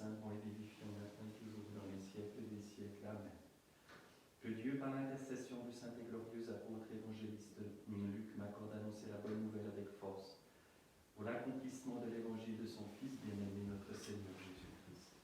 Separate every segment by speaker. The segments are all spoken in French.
Speaker 1: saints et vivifiant maintenant et toujours dans les siècles des siècles. Amen. Que Dieu, par l'intercession du saint et glorieux apôtre évangéliste Luc, m'accorde d'annoncer la bonne nouvelle avec force, pour l'accomplissement de l'évangile de son Fils bien-aimé, notre Seigneur Jésus-Christ.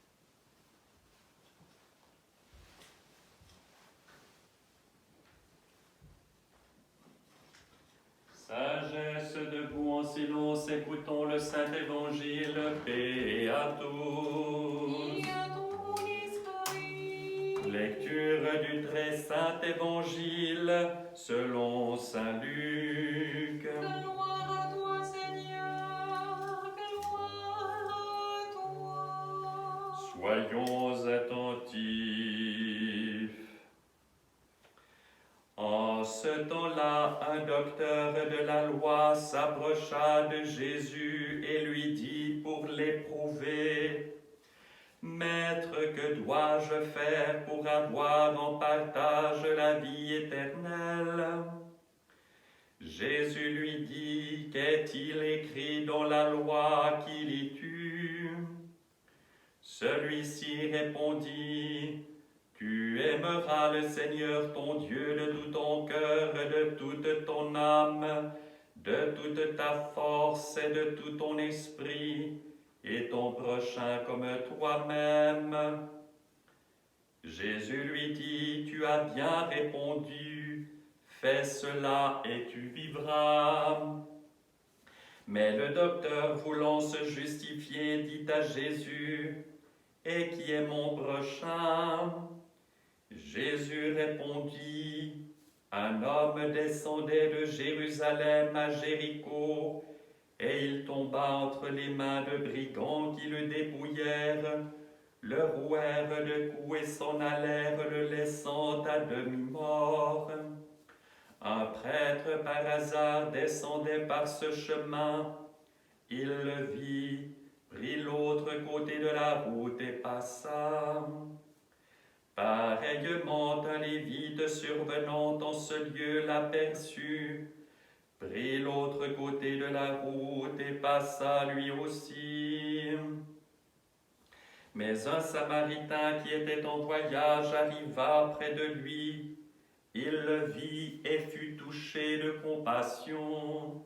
Speaker 1: Sagesse debout en silence, écoutons le saint évangile, paix à tous.
Speaker 2: Et à ton esprit.
Speaker 1: Lecture du très saint évangile selon saint Luc.
Speaker 2: Gloire à toi, Seigneur, gloire à toi.
Speaker 1: Soyons attentifs. En ce temps-là, un docteur de la loi s'approcha de Jésus et lui dit pour l'éprouver: Maître, que dois-je faire pour avoir en partage la vie éternelle? Jésus lui dit: Qu'est-il écrit dans la loi qui lis-tu? Celui-ci répondit: Tu aimeras le Seigneur ton Dieu de tout ton cœur, de toute ton âme, de toute ta force et de tout ton esprit, et ton prochain comme toi-même. Jésus lui dit: Tu as bien répondu, fais cela et tu vivras. Mais le docteur, voulant se justifier, dit à Jésus: Et qui est mon prochain? Jésus répondit: Un homme descendait de Jérusalem à Jéricho, et il tomba entre les mains de brigands qui le dépouillèrent, le rouèrent de coups et s'en allèrent, le laissant à demi-mort. Un prêtre par hasard descendait par ce chemin. Il le vit, prit l'autre côté de la route et passa. Pareillement, un lévite survenant en ce lieu l'aperçut, prit l'autre côté de la route et passa lui aussi. Mais un Samaritain qui était en voyage arriva près de lui. Il le vit et fut touché de compassion.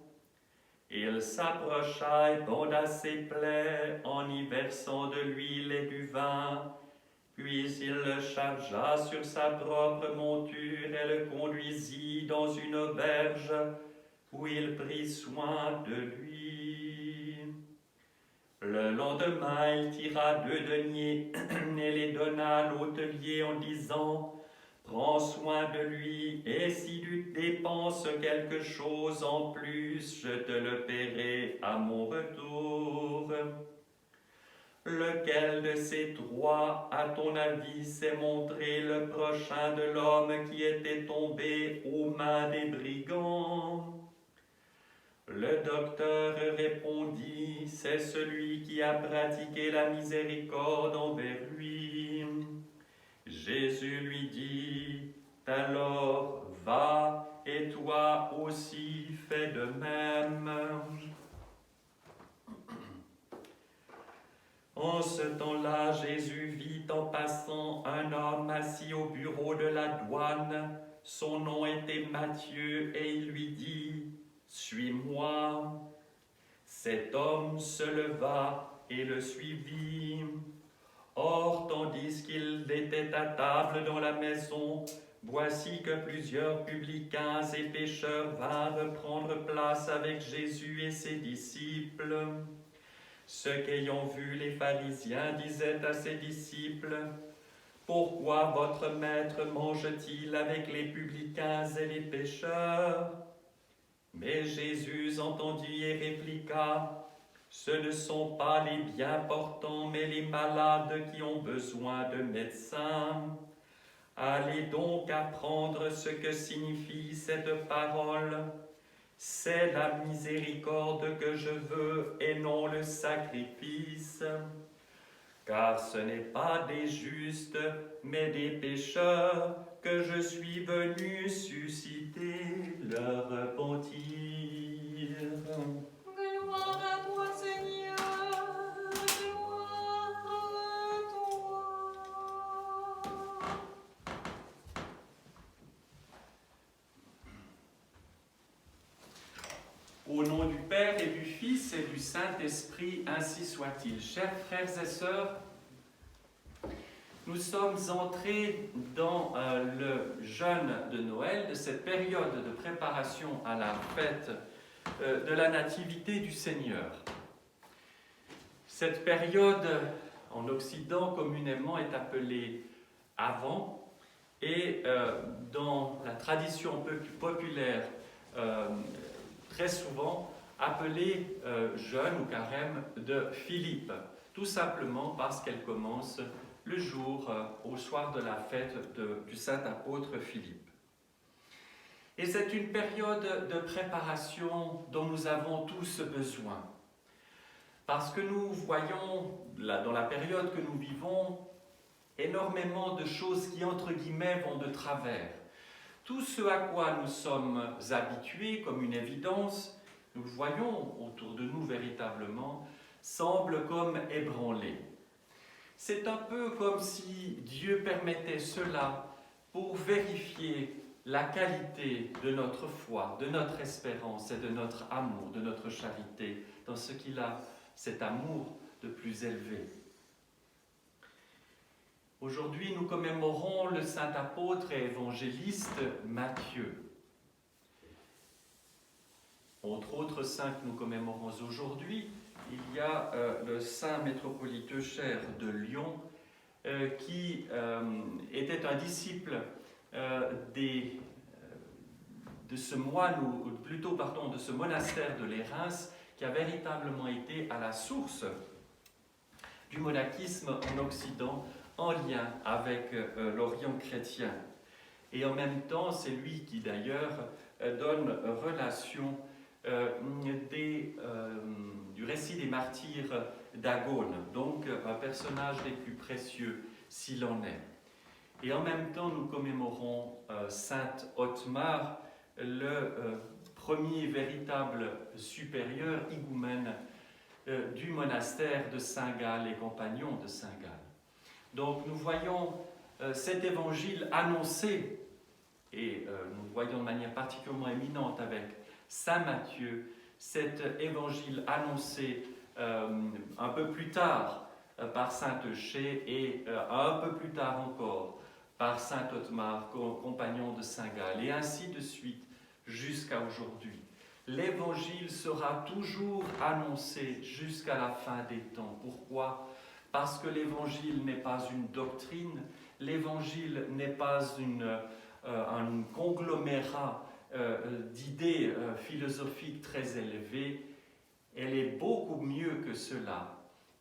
Speaker 1: Il s'approcha et banda ses plaies en y versant de l'huile et du vin. Puis il le chargea sur sa propre monture et le conduisit dans une auberge où il prit soin de lui. Le lendemain, il tira 2 deniers et les donna à l'hôtelier en disant: Prends soin de lui, et si tu dépenses quelque chose en plus, je te le paierai à mon retour. Lequel de ces 3, à ton avis, s'est montré le prochain de l'homme qui était tombé aux mains des brigands? Le docteur répondit: C'est celui qui a pratiqué la miséricorde envers lui. Jésus lui dit: Alors va, et toi aussi fais de même. En ce temps-là, Jésus vit en passant un homme assis au bureau de la douane. Son nom était Matthieu, et il lui dit: Suis-moi. Cet homme se leva et le suivit. Or, tandis qu'il était à table dans la maison, voici que plusieurs publicains et pécheurs vinrent prendre place avec Jésus et ses disciples. Ceux qu'ayant vu les pharisiens disaient à ses disciples: Pourquoi votre maître mange-t-il avec les publicains et les pécheurs? Mais Jésus entendit et répliqua: Ce ne sont pas les bien portants, mais les malades qui ont besoin de médecins. Allez donc apprendre ce que signifie cette parole. C'est la miséricorde que je veux et non le sacrifice. Car ce n'est pas des justes, mais des pécheurs que je suis venu susciter leur repentir.
Speaker 2: Gloire à toi, Seigneur, gloire
Speaker 1: Fils et du Saint-Esprit, ainsi soit-il. Chers frères et sœurs, nous sommes entrés dans le jeûne de Noël, de cette période de préparation à la fête de la Nativité du Seigneur. Cette période, en Occident, communément est appelée Avant, et dans la tradition populaire, très souvent appelée jeûne ou carême de Philippe, tout simplement parce qu'elle commence le jour, au soir de la fête du saint apôtre Philippe. Et c'est une période de préparation dont nous avons tous besoin. Parce que nous voyons, dans la période que nous vivons, énormément de choses qui, entre guillemets, vont de travers. Tout ce à quoi nous sommes habitués comme une évidence, nous le voyons autour de nous véritablement, semble comme ébranlé. C'est un peu comme si Dieu permettait cela pour vérifier la qualité de notre foi, de notre espérance et de notre amour, de notre charité, dans ce qu'il a, cet amour de plus élevé. Aujourd'hui, nous commémorons le saint apôtre et évangéliste Matthieu. Entre autres saints que nous commémorons aujourd'hui, il y a le saint métropolite Eucher de Lyon, qui était un disciple de ce moine, ou plutôt de ce monastère de Lérins, qui a véritablement été à la source du monachisme en Occident, en lien avec l'Orient chrétien. Et en même temps, c'est lui qui d'ailleurs donne relation du récit des martyrs d'Agone, donc un personnage des plus précieux s'il en est. Et en même temps, nous commémorons Sainte Otmar, le premier véritable supérieur higoumène du monastère de Saint-Gall et compagnon de Saint-Gall. Donc nous voyons cet évangile annoncé, et nous le voyons de manière particulièrement éminente avec Saint Matthieu, cet évangile annoncé un peu plus tard par Saint Eucher et un peu plus tard encore par Saint Otmar, compagnon de Saint Gall, et ainsi de suite jusqu'à aujourd'hui. L'évangile sera toujours annoncé jusqu'à la fin des temps. Pourquoi ? Parce que l'évangile n'est pas une doctrine, l'évangile n'est pas un conglomérat d'idées philosophiques très élevées. Elle est beaucoup mieux que cela.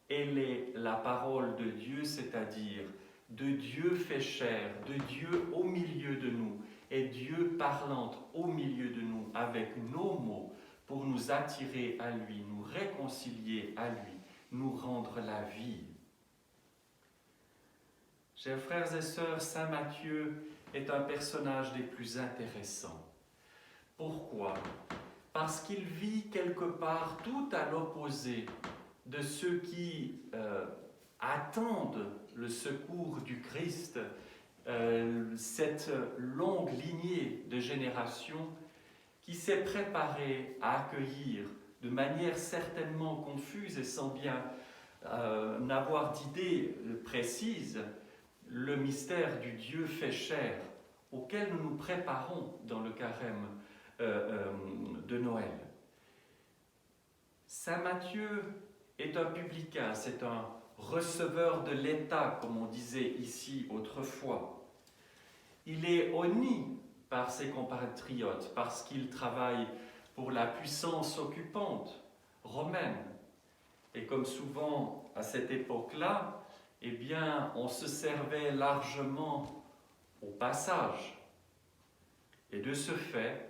Speaker 1: Elle est la parole de Dieu, c'est-à-dire de Dieu fait chair, de Dieu au milieu de nous, et Dieu parlant au milieu de nous avec nos mots pour nous attirer à lui, nous réconcilier à lui, nous rendre la vie. Chers frères et sœurs, Saint Matthieu est un personnage des plus intéressants. Pourquoi ? Parce qu'il vit quelque part tout à l'opposé de ceux qui attendent le secours du Christ, cette longue lignée de générations qui s'est préparée à accueillir de manière certainement confuse et sans bien n'avoir d'idée précise le mystère du Dieu fait chair auquel nous nous préparons dans le carême de Noël. Saint Matthieu est un publicain, c'est un receveur de l'État, comme on disait ici autrefois. Il est honni par ses compatriotes parce qu'il travaille pour la puissance occupante romaine. Et comme souvent à cette époque-là, eh bien, on se servait largement au passage. Et de ce fait,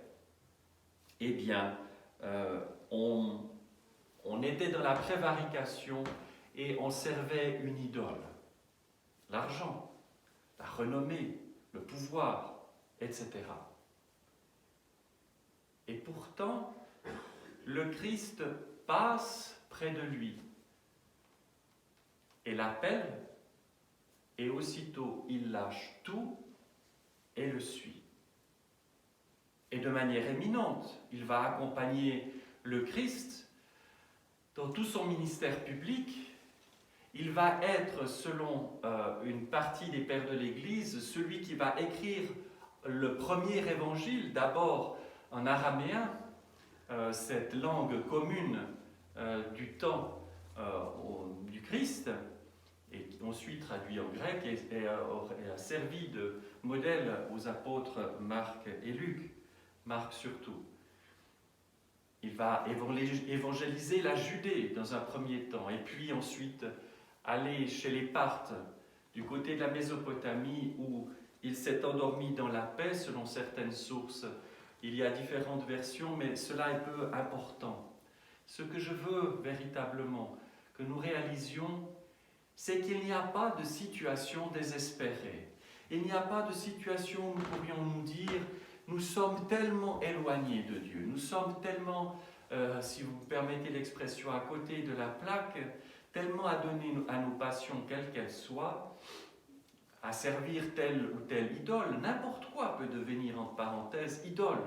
Speaker 1: eh bien, on était dans la prévarication et on servait une idole. L'argent, la renommée, le pouvoir, etc. Et pourtant, le Christ passe près de lui et l'appelle, et aussitôt il lâche tout et le suit. Et de manière éminente, il va accompagner le Christ dans tout son ministère public, il va être, selon une partie des pères de l'Église, celui qui va écrire le premier évangile, d'abord en araméen, cette langue commune du temps du Christ, et ensuite traduit en grec et a servi de modèle aux apôtres Marc et Luc, Marc surtout. Il va évangéliser la Judée dans un premier temps, et puis ensuite aller chez les Parthes, du côté de la Mésopotamie, où il s'est endormi dans la paix, selon certaines sources. Il y a différentes versions, mais cela est peu important. Ce que je veux véritablement que nous réalisions, c'est qu'il n'y a pas de situation désespérée. Il n'y a pas de situation où nous pourrions nous dire « nous sommes tellement éloignés de Dieu, nous sommes tellement, si vous me permettez l'expression, à côté de la plaque, tellement à donner à nos passions, quelles qu'elles soient, à servir telle ou telle idole. N'importe quoi peut devenir, entre parenthèses, idole.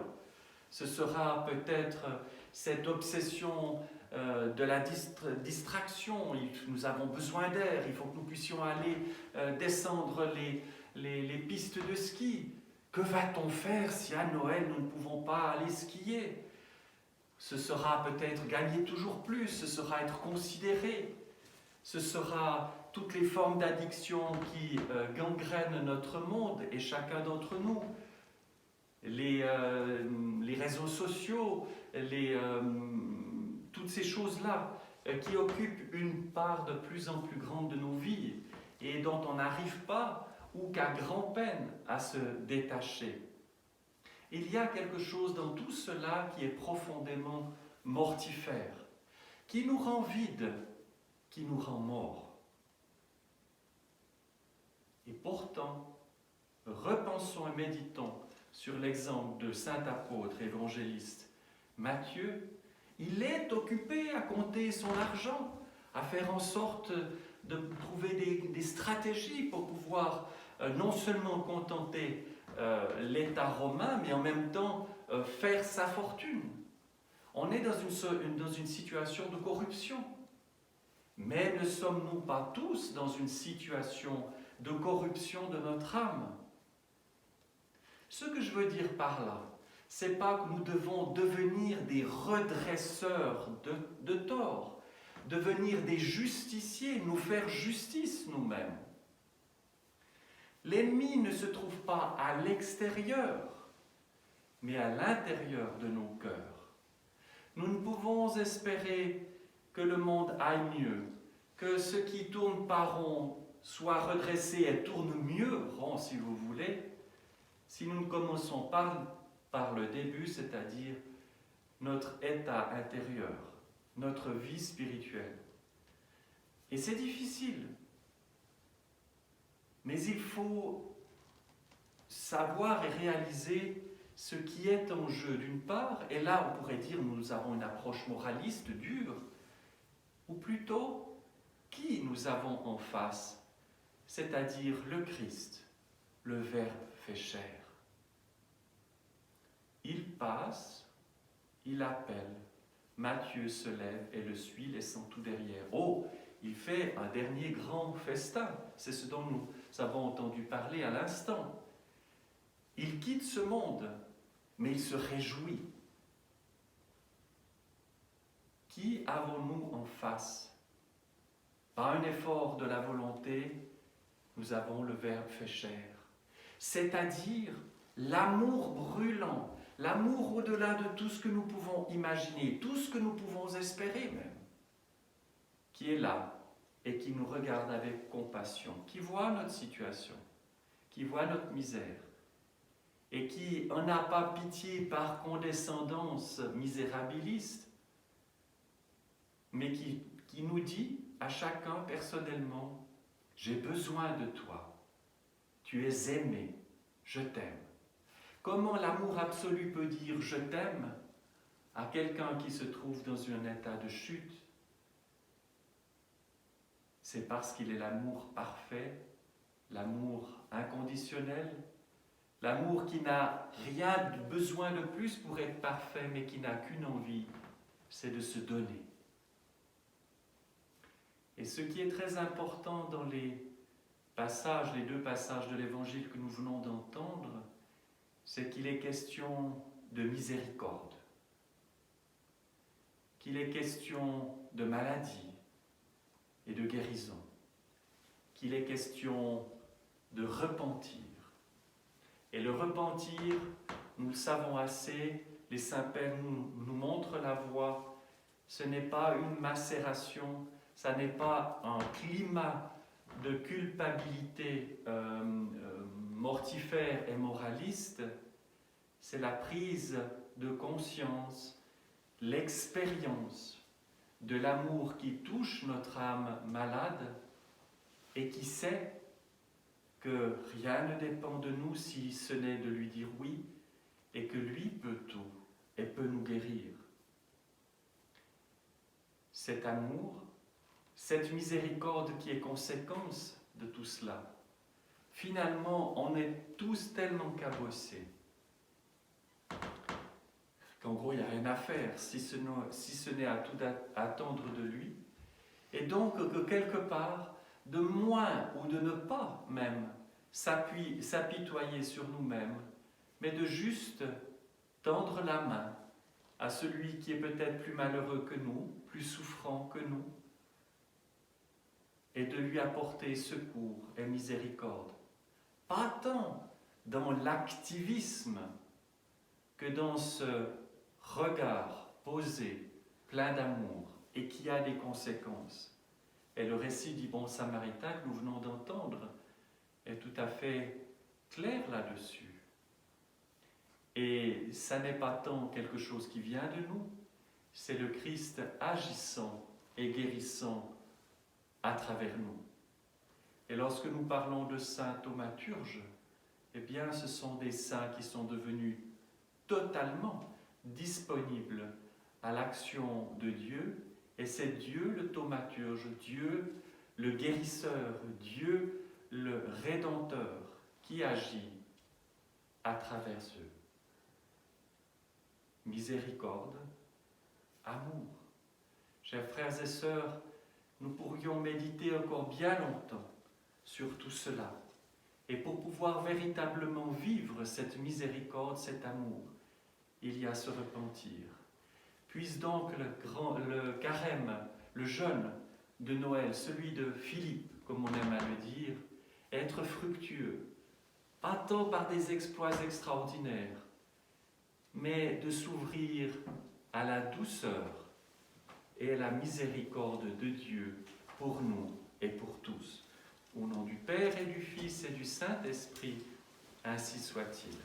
Speaker 1: Ce sera peut-être cette obsession de la distraction. Nous avons besoin d'air, il faut que nous puissions aller descendre les pistes de ski. Que va-t-on faire si à Noël nous ne pouvons pas aller skier? Ce sera peut-être gagner toujours plus, ce sera être considéré, ce sera toutes les formes d'addiction qui gangrènent notre monde et chacun d'entre nous. Les réseaux sociaux, toutes ces choses-là qui occupent une part de plus en plus grande de nos vies et dont on n'arrive pas, ou qu'à grand-peine, à se détacher. Il y a quelque chose dans tout cela qui est profondément mortifère, qui nous rend vides, qui nous rend morts. Et pourtant, repensons et méditons sur l'exemple de saint apôtre évangéliste Matthieu. Il est occupé à compter son argent, à faire en sorte de trouver des stratégies pour pouvoir non seulement contenter l'État romain, mais en même temps faire sa fortune. On est dans une situation de corruption. Mais ne sommes-nous pas tous dans une situation de corruption de notre âme? Ce que je veux dire par là, c'est pas que nous devons devenir des redresseurs de tort, devenir des justiciers, nous faire justice nous-mêmes. L'ennemi ne se trouve pas à l'extérieur, mais à l'intérieur de nos cœurs. Nous ne pouvons espérer que le monde aille mieux, que ce qui tourne par rond soit redressé et tourne mieux rond, si vous voulez, si nous ne commençons pas par le début, c'est-à-dire notre état intérieur, notre vie spirituelle. Et c'est difficile. Mais il faut savoir et réaliser ce qui est en jeu d'une part, et là on pourrait dire nous avons une approche moraliste dure, ou plutôt qui nous avons en face, c'est-à-dire le Christ, le Verbe fait chair. Il passe, il appelle, Matthieu se lève et le suit, laissant tout derrière. Oh, il fait un dernier grand festin, c'est ce dont nous avons entendu parler à l'instant. Il quitte ce monde, mais il se réjouit. Qui avons-nous en face? Par un effort de la volonté, nous avons le Verbe fait chair, c'est-à-dire l'amour brûlant, l'amour au-delà de tout ce que nous pouvons imaginer, tout ce que nous pouvons espérer même, qui est là et qui nous regarde avec compassion, qui voit notre situation, qui voit notre misère, et qui en a pas pitié par condescendance misérabiliste, mais qui nous dit à chacun personnellement, j'ai besoin de toi, tu es aimé, je t'aime. Comment l'amour absolu peut dire je t'aime à quelqu'un qui se trouve dans un état de chute? C'est parce qu'il est l'amour parfait, l'amour inconditionnel, l'amour qui n'a rien de besoin de plus pour être parfait, mais qui n'a qu'une envie, c'est de se donner. Et ce qui est très important dans les deux passages de l'Évangile que nous venons d'entendre, c'est qu'il est question de miséricorde, qu'il est question de maladie et de guérison, qu'il est question de repentir. Et le repentir, nous le savons assez, les saints-pères nous montrent la voie. Ce n'est pas une macération, ça n'est pas un climat de culpabilité mortifère et moraliste, c'est la prise de conscience, l'expérience de l'amour qui touche notre âme malade et qui sait que rien ne dépend de nous si ce n'est de lui dire oui et que lui peut tout et peut nous guérir. Cet amour, cette miséricorde qui est conséquence de tout cela, finalement, on est tous tellement cabossés qu'en gros, il n'y a rien à faire si ce n'est à tout attendre de lui. Et donc, que quelque part, de moins ou de ne pas même s'apitoyer sur nous-mêmes, mais de juste tendre la main à celui qui est peut-être plus malheureux que nous, plus souffrant que nous, et de lui apporter secours et miséricorde. Pas tant dans l'activisme que dans ce regard posé, plein d'amour, et qui a des conséquences. Et le récit du bon samaritain que nous venons d'entendre est tout à fait clair là-dessus. Et ça n'est pas tant quelque chose qui vient de nous, c'est le Christ agissant et guérissant à travers nous. Et lorsque nous parlons de saints thaumaturges, eh bien ce sont des saints qui sont devenus totalement disponibles à l'action de Dieu, et c'est Dieu le thaumaturge, Dieu le guérisseur, Dieu le rédempteur qui agit à travers eux. Miséricorde, amour. Chers frères et sœurs, nous pourrions méditer encore bien longtemps sur tout cela. Et pour pouvoir véritablement vivre cette miséricorde, cet amour, il y a ce repentir. Puisse donc le carême, le jeûne de Noël, celui de Philippe, comme on aime à le dire, être fructueux, pas tant par des exploits extraordinaires, mais de s'ouvrir à la douceur et à la miséricorde de Dieu pour nous et pour tous. Au nom du Père et du Fils et du Saint-Esprit, ainsi soit-il.